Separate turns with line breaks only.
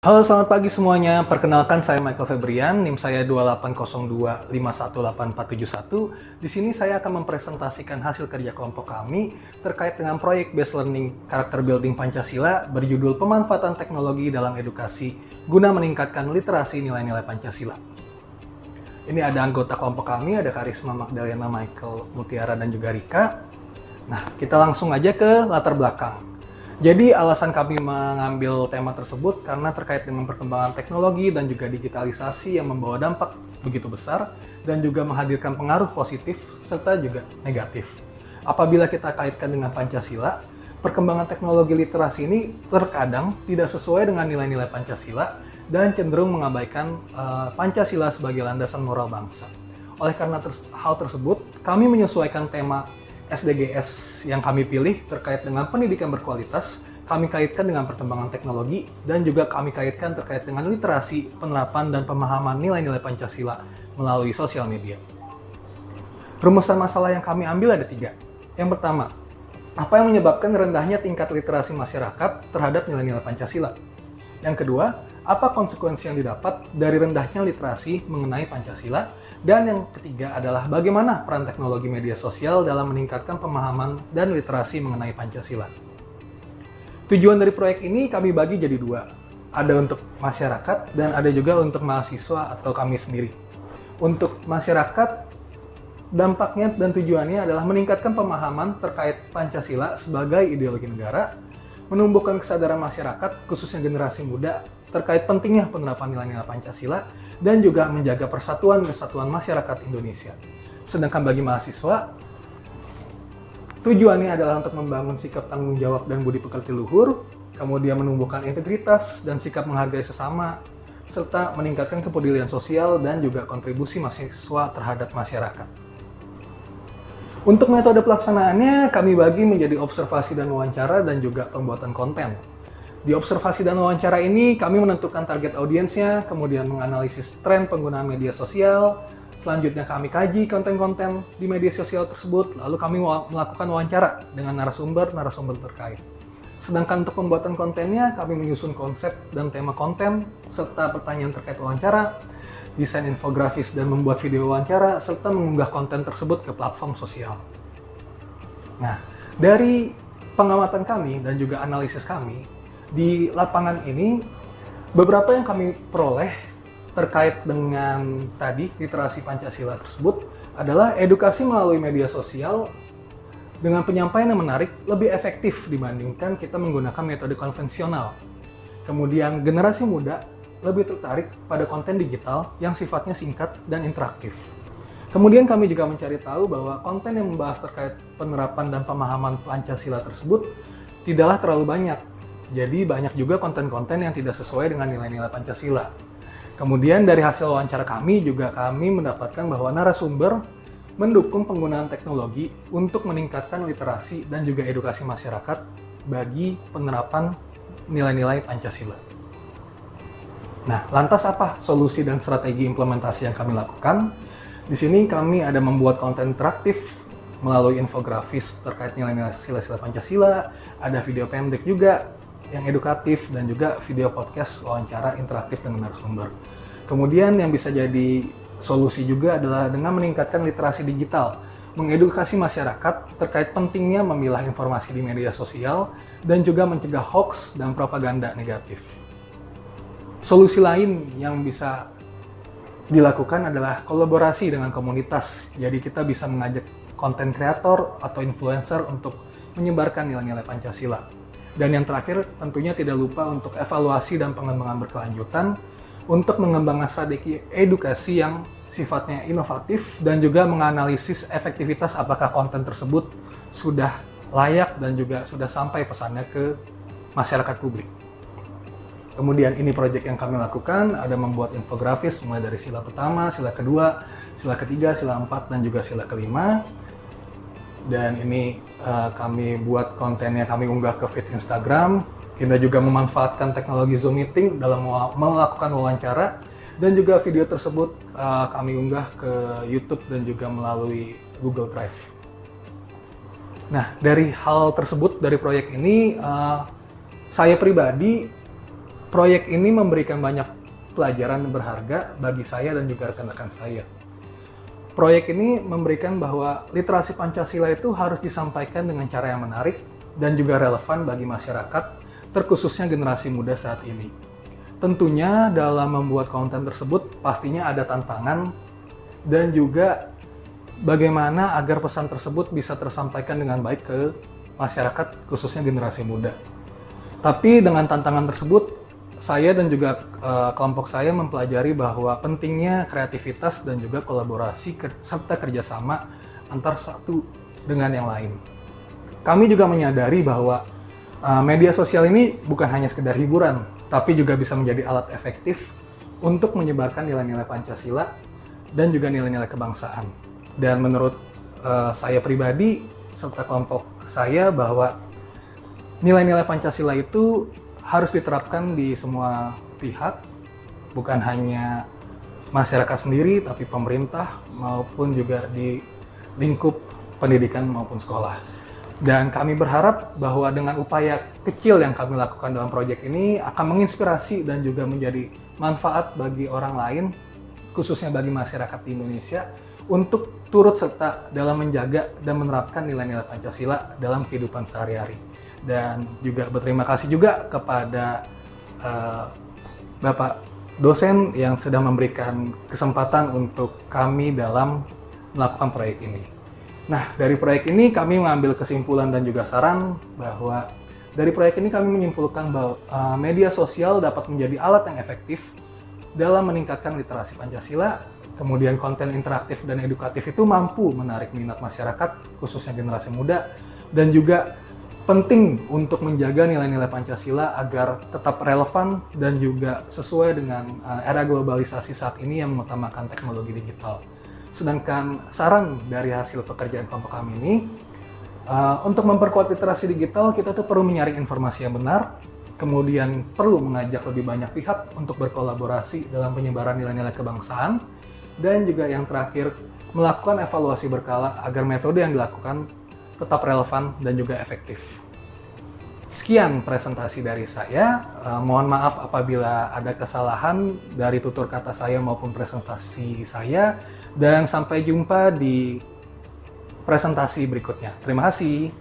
Halo, selamat pagi semuanya. Perkenalkan, saya Michael Febrian, NIM saya 2802518471. Di sini saya akan mempresentasikan hasil kerja kelompok kami terkait dengan proyek Based Learning Character Building Pancasila berjudul Pemanfaatan Teknologi dalam Edukasi guna meningkatkan literasi nilai-nilai Pancasila. Ini ada anggota kelompok kami, ada Karisma Magdalena, Michael Mutiara, dan juga Rika. Nah, kita langsung aja ke latar belakang. Jadi alasan kami mengambil tema tersebut karena terkait dengan perkembangan teknologi dan juga digitalisasi yang membawa dampak begitu besar dan juga menghadirkan pengaruh positif serta juga negatif. Apabila kita kaitkan dengan Pancasila, perkembangan teknologi literasi ini terkadang tidak sesuai dengan nilai-nilai Pancasila dan cenderung mengabaikan Pancasila sebagai landasan moral bangsa. Oleh karena hal tersebut, kami menyesuaikan tema SDGs yang kami pilih terkait dengan pendidikan berkualitas, kami kaitkan dengan perkembangan teknologi, dan juga kami kaitkan terkait dengan literasi, penerapan, dan pemahaman nilai-nilai Pancasila melalui sosial media. Rumusan masalah yang kami ambil ada 3. Yang pertama, apa yang menyebabkan rendahnya tingkat literasi masyarakat terhadap nilai-nilai Pancasila? Yang kedua, apa konsekuensi yang didapat dari rendahnya literasi mengenai Pancasila? Dan yang ketiga adalah bagaimana peran teknologi media sosial dalam meningkatkan pemahaman dan literasi mengenai Pancasila. Tujuan dari proyek ini kami bagi jadi 2. Ada untuk masyarakat dan ada juga untuk mahasiswa atau kami sendiri. Untuk masyarakat, dampaknya dan tujuannya adalah meningkatkan pemahaman terkait Pancasila sebagai ideologi negara, menumbuhkan kesadaran masyarakat, khususnya generasi muda, terkait pentingnya penerapan nilai-nilai Pancasila, dan juga menjaga persatuan kesatuan masyarakat Indonesia. Sedangkan bagi mahasiswa, tujuannya adalah untuk membangun sikap tanggung jawab dan budi pekerti luhur, kemudian menumbuhkan integritas dan sikap menghargai sesama, serta meningkatkan kepedulian sosial dan juga kontribusi mahasiswa terhadap masyarakat. Untuk metode pelaksanaannya, kami bagi menjadi observasi dan wawancara dan juga pembuatan konten. Di observasi dan wawancara ini, kami menentukan target audiensnya, kemudian menganalisis tren penggunaan media sosial, selanjutnya kami kaji konten-konten di media sosial tersebut, lalu kami melakukan wawancara dengan narasumber terkait. Sedangkan untuk pembuatan kontennya, kami menyusun konsep dan tema konten, serta pertanyaan terkait wawancara, desain infografis dan membuat video wawancara, serta mengunggah konten tersebut ke platform sosial. Nah, dari pengamatan kami dan juga analisis kami, di lapangan ini, beberapa yang kami peroleh terkait dengan tadi literasi Pancasila tersebut adalah edukasi melalui media sosial dengan penyampaian yang menarik lebih efektif dibandingkan kita menggunakan metode konvensional. Kemudian generasi muda lebih tertarik pada konten digital yang sifatnya singkat dan interaktif. Kemudian kami juga mencari tahu bahwa konten yang membahas terkait penerapan dan pemahaman Pancasila tersebut tidaklah terlalu banyak. Jadi banyak juga konten-konten yang tidak sesuai dengan nilai-nilai Pancasila. Kemudian dari hasil wawancara kami mendapatkan bahwa narasumber mendukung penggunaan teknologi untuk meningkatkan literasi dan juga edukasi masyarakat bagi penerapan nilai-nilai Pancasila. Nah, lantas apa solusi dan strategi implementasi yang kami lakukan? Di sini kami ada membuat konten interaktif melalui infografis terkait nilai-nilai sila-sila Pancasila, ada video pendek juga yang edukatif, dan juga video podcast wawancara interaktif dengan narasumber. Kemudian yang bisa jadi solusi juga adalah dengan meningkatkan literasi digital, mengedukasi masyarakat terkait pentingnya memilah informasi di media sosial, dan juga mencegah hoax dan propaganda negatif. Solusi lain yang bisa dilakukan adalah kolaborasi dengan komunitas. Jadi kita bisa mengajak konten kreator atau influencer untuk menyebarkan nilai-nilai Pancasila. Dan yang terakhir, tentunya tidak lupa untuk evaluasi dan pengembangan berkelanjutan untuk mengembangkan strategi edukasi yang sifatnya inovatif dan juga menganalisis efektivitas apakah konten tersebut sudah layak dan juga sudah sampai pesannya ke masyarakat publik. Kemudian ini proyek yang kami lakukan, ada membuat infografis mulai dari sila pertama, sila kedua, sila ketiga, sila 4, dan juga sila kelima. Dan ini kami buat kontennya, kami unggah ke feed Instagram. Kita juga memanfaatkan teknologi Zoom Meeting dalam melakukan wawancara, dan juga video tersebut kami unggah ke YouTube dan juga melalui Google Drive. Nah, dari hal tersebut, dari proyek ini, saya pribadi Proyek ini memberikan banyak pelajaran berharga bagi saya dan juga rekan-rekan saya. Proyek ini memberikan bahwa literasi Pancasila itu harus disampaikan dengan cara yang menarik dan juga relevan bagi masyarakat, terkhususnya generasi muda saat ini. Tentunya dalam membuat konten tersebut pastinya ada tantangan dan juga bagaimana agar pesan tersebut bisa tersampaikan dengan baik ke masyarakat, khususnya generasi muda. Tapi dengan tantangan tersebut, saya dan juga kelompok saya mempelajari bahwa pentingnya kreativitas dan juga kolaborasi serta kerjasama antar satu dengan yang lain. Kami juga menyadari bahwa media sosial ini bukan hanya sekedar hiburan, tapi juga bisa menjadi alat efektif untuk menyebarkan nilai-nilai Pancasila dan juga nilai-nilai kebangsaan. Dan menurut saya pribadi serta kelompok saya bahwa nilai-nilai Pancasila itu harus diterapkan di semua pihak, bukan hanya masyarakat sendiri, tapi pemerintah maupun juga di lingkup pendidikan maupun sekolah. Dan kami berharap bahwa dengan upaya kecil yang kami lakukan dalam proyek ini akan menginspirasi dan juga menjadi manfaat bagi orang lain, khususnya bagi masyarakat di Indonesia, untuk turut serta dalam menjaga dan menerapkan nilai-nilai Pancasila dalam kehidupan sehari-hari. Dan juga berterima kasih juga kepada Bapak dosen yang sudah memberikan kesempatan untuk kami dalam melakukan proyek ini. Nah, dari proyek ini kami mengambil kesimpulan dan juga saran bahwa dari proyek ini kami menyimpulkan bahwa media sosial dapat menjadi alat yang efektif dalam meningkatkan literasi Pancasila, kemudian konten interaktif dan edukatif itu mampu menarik minat masyarakat, khususnya generasi muda, dan juga penting untuk menjaga nilai-nilai Pancasila agar tetap relevan dan juga sesuai dengan era globalisasi saat ini yang mengutamakan teknologi digital. Sedangkan saran dari hasil pekerjaan kelompok kami ini, untuk memperkuat literasi digital kita tuh perlu menyaring informasi yang benar, kemudian perlu mengajak lebih banyak pihak untuk berkolaborasi dalam penyebaran nilai-nilai kebangsaan, dan juga yang terakhir melakukan evaluasi berkala agar metode yang dilakukan tetap relevan dan juga efektif. Sekian presentasi dari saya. Mohon maaf apabila ada kesalahan dari tutur kata saya maupun presentasi saya. Dan sampai jumpa di presentasi berikutnya. Terima kasih.